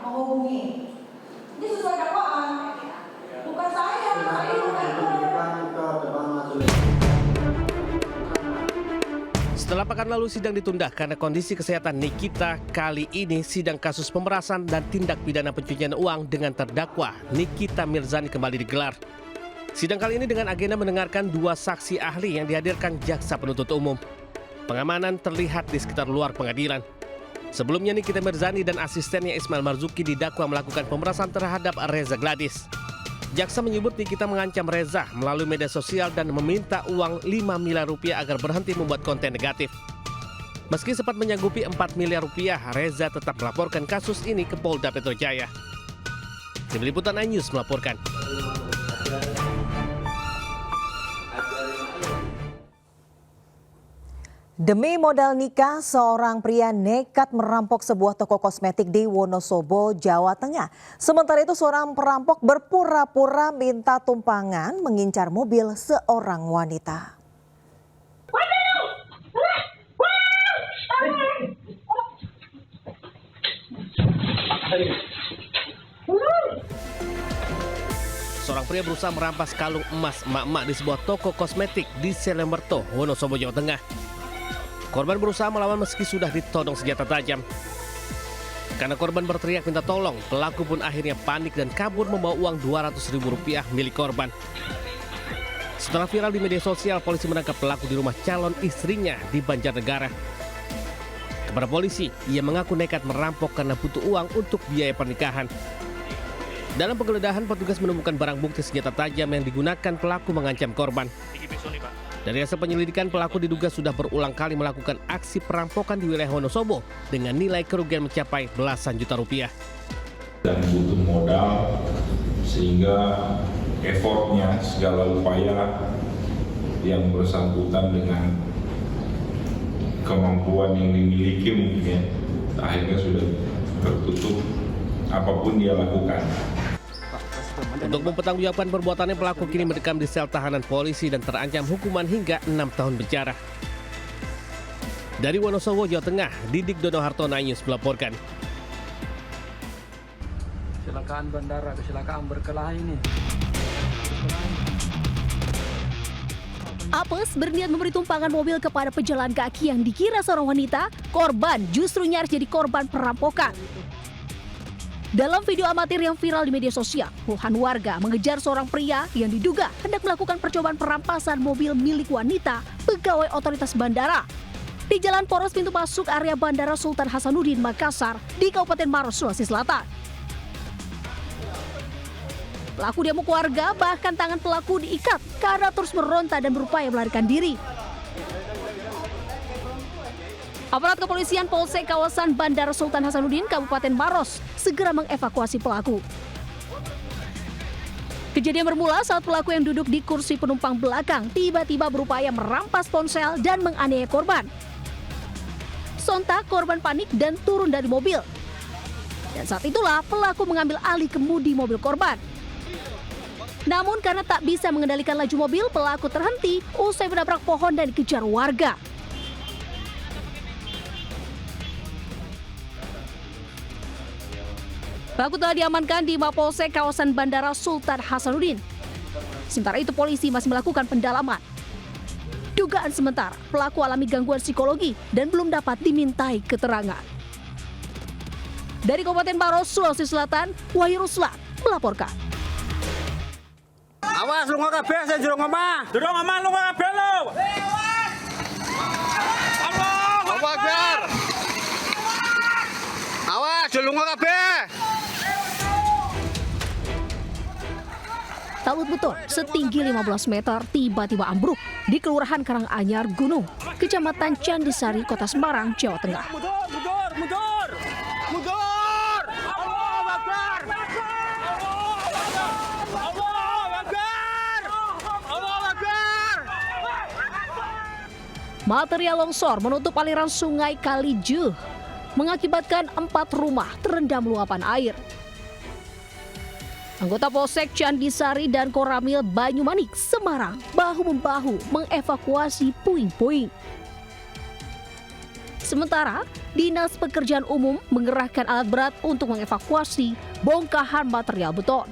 menghubungi. Ini sesuai dakwaan. Bukan saya bukan. Setelah pekan lalu sidang ditunda karena kondisi kesehatan Nikita, kali ini sidang kasus pemerasan dan tindak pidana pencucian uang dengan terdakwa Nikita Mirzani kembali digelar. Sidang kali ini dengan agenda mendengarkan 2 saksi ahli yang dihadirkan jaksa penuntut umum. Pengamanan terlihat di sekitar luar pengadilan. Sebelumnya Nikita Mirzani dan asistennya Ismail Marzuki didakwa melakukan pemerasan terhadap Reza Gladys. Jaksa menyebut Nikita mengancam Reza melalui media sosial dan meminta uang 5 miliar rupiah agar berhenti membuat konten negatif. Meski sempat menyanggupi 4 miliar rupiah, Reza tetap melaporkan kasus ini ke Polda Metro Jaya. Tim Liputan iNews melaporkan. Demi modal nikah, seorang pria nekat merampok sebuah toko kosmetik di Wonosobo, Jawa Tengah. Sementara itu seorang perampok berpura-pura minta tumpangan mengincar mobil seorang wanita. Seorang pria berusaha merampas kalung emas emak-emak di sebuah toko kosmetik di Selemberto, Wonosobo, Jawa Tengah. Korban berusaha melawan meski sudah ditodong senjata tajam. Karena korban berteriak minta tolong, pelaku pun akhirnya panik dan kabur membawa uang Rp200.000 milik korban. Setelah viral di media sosial, polisi menangkap pelaku di rumah calon istrinya di Banjarnegara. Kepada polisi, ia mengaku nekat merampok karena butuh uang untuk biaya pernikahan. Dalam penggeledahan, petugas menemukan barang bukti senjata tajam yang digunakan pelaku mengancam korban. Dari hasil penyelidikan, pelaku diduga sudah berulang kali melakukan aksi perampokan di wilayah Wonosobo dengan nilai kerugian mencapai belasan juta rupiah. Dan butuh modal sehingga effortnya, segala upaya yang bersangkutan dengan kemampuan yang dimiliki mungkin ya, akhirnya sudah tertutup apapun dia lakukan. Untuk mempertanggungjawabkan perbuatannya, pelaku kini mendekam di sel tahanan polisi dan terancam hukuman hingga 6 tahun penjara. Dari Wonosobo, Jawa Tengah, Didik Donoharto, iNews melaporkan. Kecelakaan bandara, kecelakaan berkelahi ini. Apes berniat memberi tumpangan mobil kepada pejalan kaki yang dikira seorang wanita, korban justru nyaris jadi korban perampokan. Dalam video amatir yang viral di media sosial, puluhan warga mengejar seorang pria yang diduga hendak melakukan percobaan perampasan mobil milik wanita pegawai otoritas bandara di Jalan Poros pintu masuk area Bandara Sultan Hasanuddin, Makassar, di Kabupaten Maros, Sulawesi Selatan. Pelaku diamuk warga, bahkan tangan pelaku diikat karena terus meronta dan berupaya melarikan diri. Aparat kepolisian Polsek kawasan Bandara Sultan Hasanuddin, Kabupaten Maros, segera mengevakuasi pelaku. Kejadian bermula saat pelaku yang duduk di kursi penumpang belakang tiba-tiba berupaya merampas ponsel dan menganiaya korban. Sontak korban panik dan turun dari mobil. Dan saat itulah pelaku mengambil alih kemudi mobil korban. Namun karena tak bisa mengendalikan laju mobil, pelaku terhenti usai menabrak pohon dan dikejar warga. Pelaku telah diamankan di Mapolsek kawasan Bandara Sultan Hasanuddin. Sementara itu polisi masih melakukan pendalaman. Dugaan sementara, pelaku alami gangguan psikologi dan belum dapat dimintai keterangan. Dari Kabupaten Maros, Sulawesi Selatan, Wahyu Ruslan melaporkan. Awas lu nggak kabeh saya jero ngomah. Jero ngomah lu nggak kabeh lu. Allahu Akbar. Awas lu nggak kabeh. Talut beton setinggi 15 meter tiba-tiba ambruk di Kelurahan Karanganyar Gunung, Kecamatan Candisari, Kota Semarang, Jawa Tengah. Mundur. Allahu Akbar. Allahu Akbar. Material longsor menutup aliran sungai Kalijuh, mengakibatkan 4 rumah terendam luapan air. Anggota Polsek Candisari dan Koramil Banyumanik, Semarang, bahu-membahu mengevakuasi puing-puing. Sementara, Dinas Pekerjaan Umum mengerahkan alat berat untuk mengevakuasi bongkahan material beton.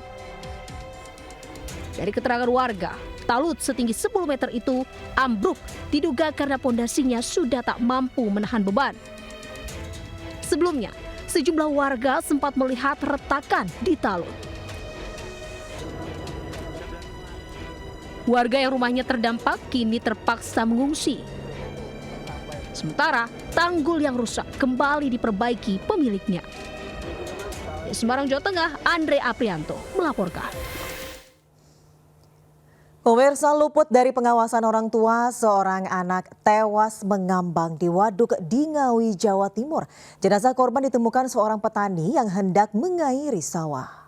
Dari keterangan warga, talut setinggi 10 meter itu ambruk diduga karena pondasinya sudah tak mampu menahan beban. Sebelumnya, sejumlah warga sempat melihat retakan di talut. Warga yang rumahnya terdampak kini terpaksa mengungsi. Sementara, tanggul yang rusak kembali diperbaiki pemiliknya. Di Semarang, Jawa Tengah, Andre Aprianto melaporkan. Pemirsa, luput dari pengawasan orang tua, seorang anak tewas mengambang di waduk di Ngawi, Jawa Timur. Jenazah korban ditemukan seorang petani yang hendak mengairi sawah.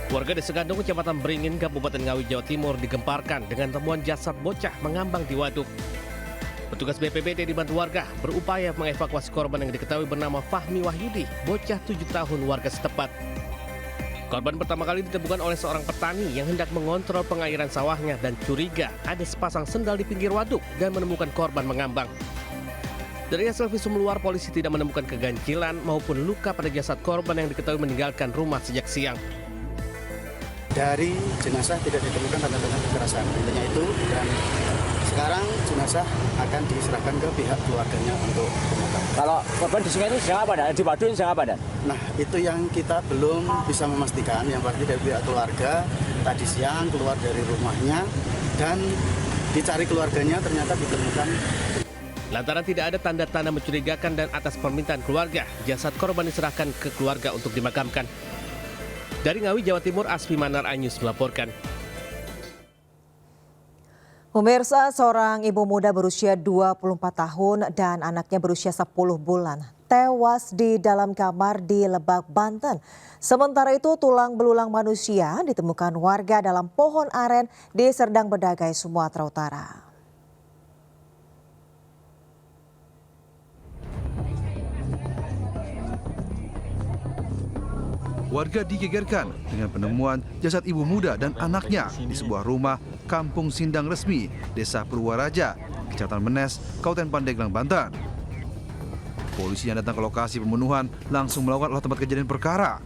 Warga Desa Gandung, Kecamatan Beringin, Kabupaten Ngawi, Jawa Timur digemparkan dengan temuan jasad bocah mengambang di waduk. Petugas BPBD dibantu warga berupaya mengevakuasi korban yang diketahui bernama Fahmi Wahyudi, bocah 7 tahun warga setempat. Korban pertama kali ditemukan oleh seorang petani yang hendak mengontrol pengairan sawahnya dan curiga ada sepasang sendal di pinggir waduk dan menemukan korban mengambang. Dari hasil visum luar, polisi tidak menemukan keganjilan maupun luka pada jasad korban yang diketahui meninggalkan rumah sejak siang. Dari jenazah tidak ditemukan tanda-tanda kekerasan, intinya itu, dan sekarang jenazah akan diserahkan ke pihak keluarganya untuk pemakaman. Kalau korban di sungai itu sedang apa, Dan? Di waduk sedang apa, Dan? Nah, itu yang kita belum bisa memastikan. Yang pasti dari pihak keluarga tadi siang keluar dari rumahnya dan dicari keluarganya, ternyata ditemukan. Lantaran tidak ada tanda-tanda mencurigakan dan atas permintaan keluarga, jasad korban diserahkan ke keluarga untuk dimakamkan. Dari Ngawi, Jawa Timur, Asfi Manar Anyus melaporkan. Pemirsa, seorang ibu muda berusia 24 tahun dan anaknya berusia 10 bulan tewas di dalam kamar di Lebak, Banten. Sementara itu, tulang belulang manusia ditemukan warga dalam pohon aren di Serdang Bedagai, Sumatera Utara. Warga digegerkan dengan penemuan jasad ibu muda dan anaknya di sebuah rumah Kampung Sindang Resmi, Desa Purwaraja, Kecamatan Menes, Kabupaten Pandeglang, Banten. Polisi yang datang ke lokasi pembunuhan langsung melakukan olah tempat kejadian perkara.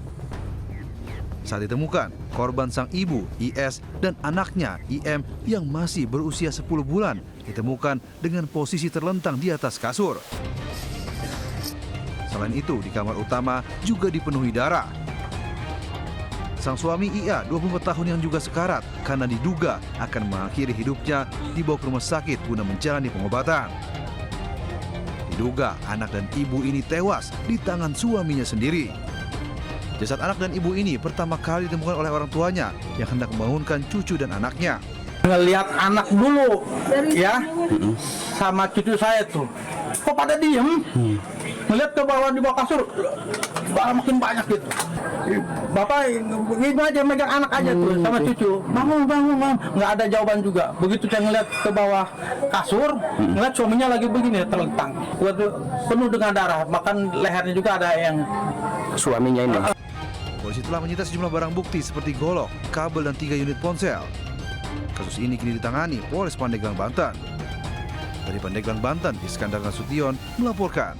Saat ditemukan, korban sang ibu, IS, dan anaknya, IM, yang masih berusia 10 bulan, ditemukan dengan posisi terlentang di atas kasur. Selain itu, di kamar utama juga dipenuhi darah. Sang suami IA, 24 tahun yang juga sekarat karena diduga akan mengakhiri hidupnya dibawa ke rumah sakit guna menjalani pengobatan. Diduga anak dan ibu ini tewas di tangan suaminya sendiri. Jasad anak dan ibu ini pertama kali ditemukan oleh orang tuanya yang hendak membangunkan cucu dan anaknya. Ngelihat anak dulu, ya, sama cucu saya tuh, kok pada diem? Ngelihat ke bawah di bawah kasur, makin banyak gitu. Bapak ini aja megang anak aja tuh sama cucu, bangun, nggak ada jawaban juga. Begitu saya ngeliat ke bawah kasur, ngeliat suaminya lagi begini terlentang, penuh dengan darah, bahkan lehernya juga ada yang Suaminya ini. Polisi telah menyita sejumlah barang bukti seperti golok, kabel, dan 3 unit ponsel. Kasus ini kini ditangani Polres Pandeglang, Banten. Dari Pandeglang, Banten, Iskandar Nasution melaporkan.